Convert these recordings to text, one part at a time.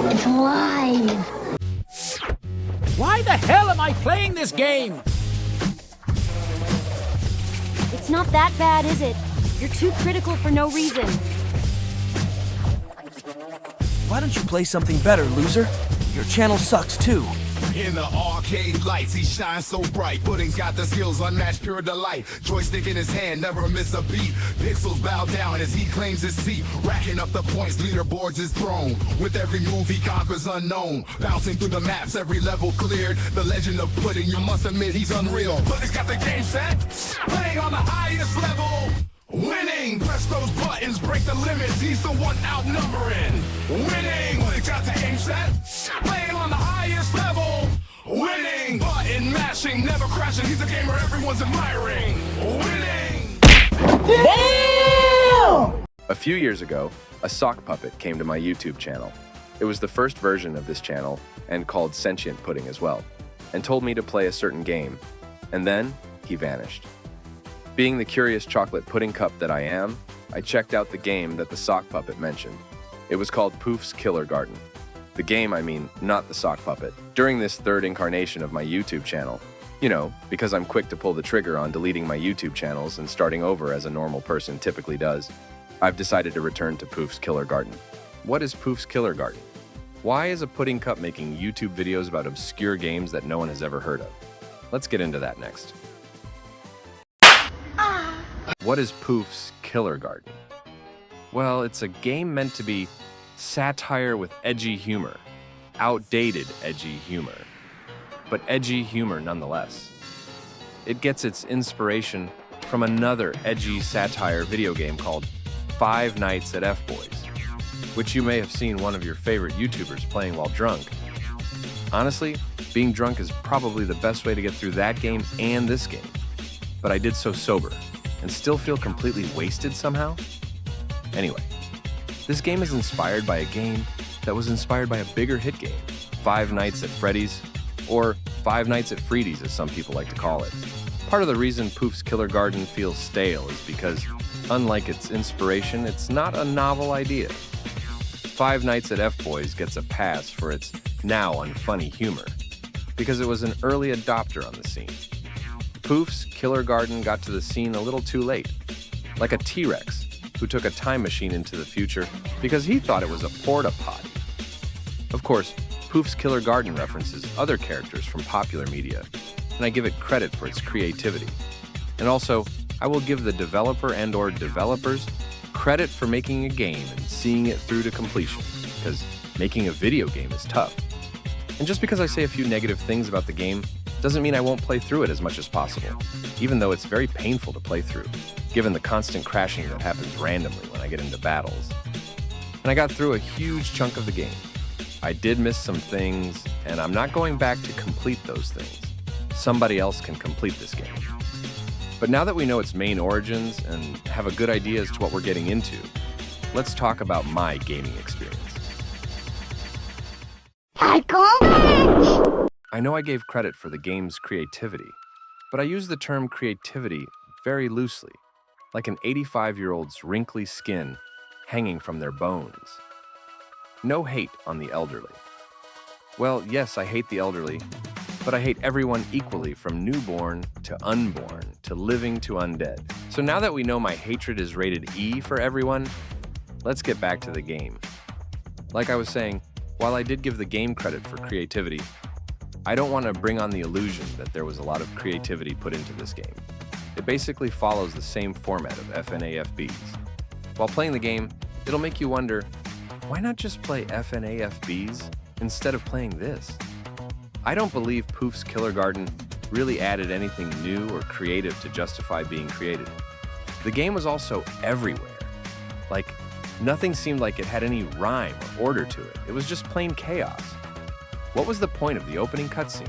It's alive. Why the hell am I playing this game? It's not that bad, is it? You're too critical for no reason. Why don't you play something better, loser? Your channel sucks too. In the arcade lights, he shines so bright. Pudding's got the skills, unmatched pure delight. Joystick in his hand, never miss a beat. Pixels bow down as he claims his seat. Racking up the points, leaderboards his throne. With every move he conquers unknown. Bouncing through the maps, every level cleared. The legend of Pudding, you must admit he's unreal. Pudding's got the game set, playing on the highest level. Winning! Press those buttons, break the limits. He's the one outnumbering. Winning! Pudding's got the game set, playing on the highest level. Winning! Button mashing, never crashing. He's a gamer everyone's admiring. Winning! Damn! A few years ago, a sock puppet came to my YouTube channel. It was the first version of this channel and called Sentient Pudding as well, and told me to play a certain game. And then he vanished. Being the curious chocolate pudding cup that I am, I checked out the game that the sock puppet mentioned. It was called Poof's Killergarten. The game, I mean, not the sock puppet. During this third incarnation of my YouTube channel, you know, because I'm quick to pull the trigger on deleting my YouTube channels and starting over as a normal person typically does, I've decided to return to Poof's Killergarten. What is Poof's Killergarten? Why is a pudding cup making YouTube videos about obscure games that no one has ever heard of? Let's get into that next. What is Poof's Killergarten? Well, it's a game meant to be satire with edgy humor. Outdated edgy humor. But edgy humor nonetheless. It gets its inspiration from another edgy satire video game called Five Nights at F-Boys, which you may have seen one of your favorite YouTubers playing while drunk. Honestly, being drunk is probably the best way to get through that game and this game. But I did so sober, and still feel completely wasted somehow? Anyway, this game is inspired by a game that was inspired by a bigger hit game, Five Nights at Freddy's, or Five Nights at Freddy's as some people like to call it. Part of the reason Poof's Killergarten feels stale is because, unlike its inspiration, it's not a novel idea. Five Nights at F-Boys gets a pass for its now unfunny humor, because it was an early adopter on the scene. Poof's Killergarten got to the scene a little too late, like a T-Rex who took a time machine into the future because he thought it was a porta-potty. Of course, Poof's Killergarten references other characters from popular media, and I give it credit for its creativity. And also, I will give the developer and/or developers credit for making a game and seeing it through to completion, because making a video game is tough. And just because I say a few negative things about the game doesn't mean I won't play through it as much as possible, even though it's very painful to play through, given the constant crashing that happens randomly when I get into battles. And I got through a huge chunk of the game. I did miss some things, and I'm not going back to complete those things. Somebody else can complete this game. But now that we know its main origins and have a good idea as to what we're getting into, let's talk about my gaming experience. I know I gave credit for the game's creativity, but I use the term creativity very loosely, like an 85-year-old's wrinkly skin hanging from their bones. No hate on the elderly. Well, yes, I hate the elderly, but I hate everyone equally from newborn to unborn to living to undead. So now that we know my hatred is rated E for everyone, let's get back to the game. Like I was saying, while I did give the game credit for creativity, I don't want to bring on the illusion that there was a lot of creativity put into this game. It basically follows the same format of FNAFBs. While playing the game, it'll make you wonder, why not just play FNAFBs instead of playing this? I don't believe Poof's Killergarten really added anything new or creative to justify being created. The game was also everywhere. Like, nothing seemed like it had any rhyme or order to it. It was just plain chaos. What was the point of the opening cutscene?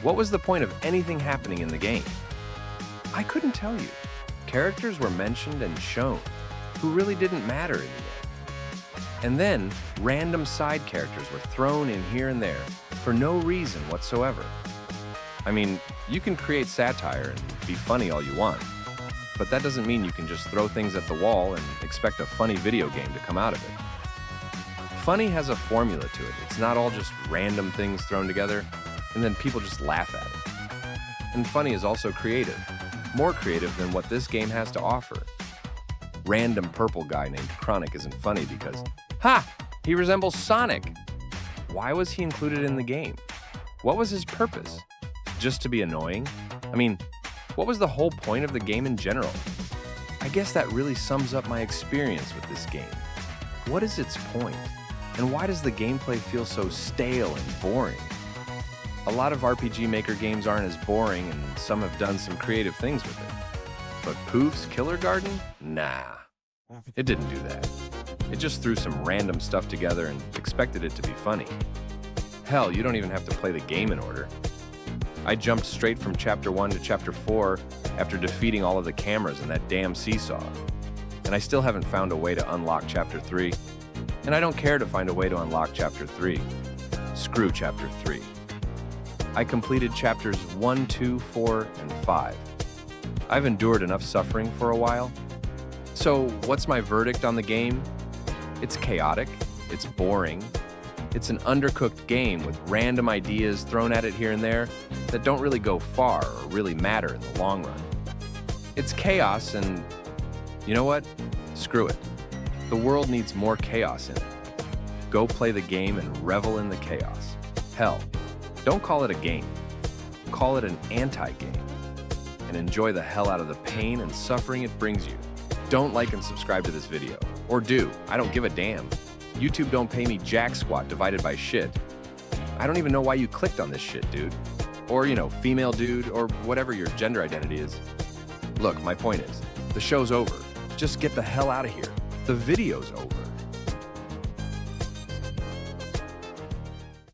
What was the point of anything happening in the game? I couldn't tell you. Characters were mentioned and shown who really didn't matter in the end. And then, random side characters were thrown in here and there for no reason whatsoever. I mean, you can create satire and be funny all you want, but that doesn't mean you can just throw things at the wall and expect a funny video game to come out of it. Funny has a formula to it. It's not all just random things thrown together, and then people just laugh at it. And funny is also creative, more creative than what this game has to offer. Random purple guy named Chronic isn't funny because, ha! He resembles Sonic! Why was he included in the game? What was his purpose? Just to be annoying? I mean, what was the whole point of the game in general? I guess that really sums up my experience with this game. What is its point? And why does the gameplay feel so stale and boring? A lot of RPG Maker games aren't as boring, and some have done some creative things with it. But Poof's Killergarten? Nah. It didn't do that. It just threw some random stuff together and expected it to be funny. Hell, you don't even have to play the game in order. I jumped straight from Chapter 1 to Chapter 4 after defeating all of the cameras in that damn seesaw. And I still haven't found a way to unlock Chapter 3. And I don't care to find a way to unlock Chapter 3. Screw Chapter 3. I completed Chapters 1, 2, 4, and 5. I've endured enough suffering for a while. So, what's my verdict on the game? It's chaotic, it's boring, it's an undercooked game with random ideas thrown at it here and there that don't really go far or really matter in the long run. It's chaos and, you know what? Screw it. The world needs more chaos in it. Go play the game and revel in the chaos. Hell, don't call it a game. Call it an anti-game. And enjoy the hell out of the pain and suffering it brings you. Don't like and subscribe to this video. Or do, I don't give a damn. YouTube don't pay me jack squat divided by shit. I don't even know why you clicked on this shit, dude. Or, female dude, or whatever your gender identity is. Look, my point is, the show's over. Just get the hell out of here. The video's over.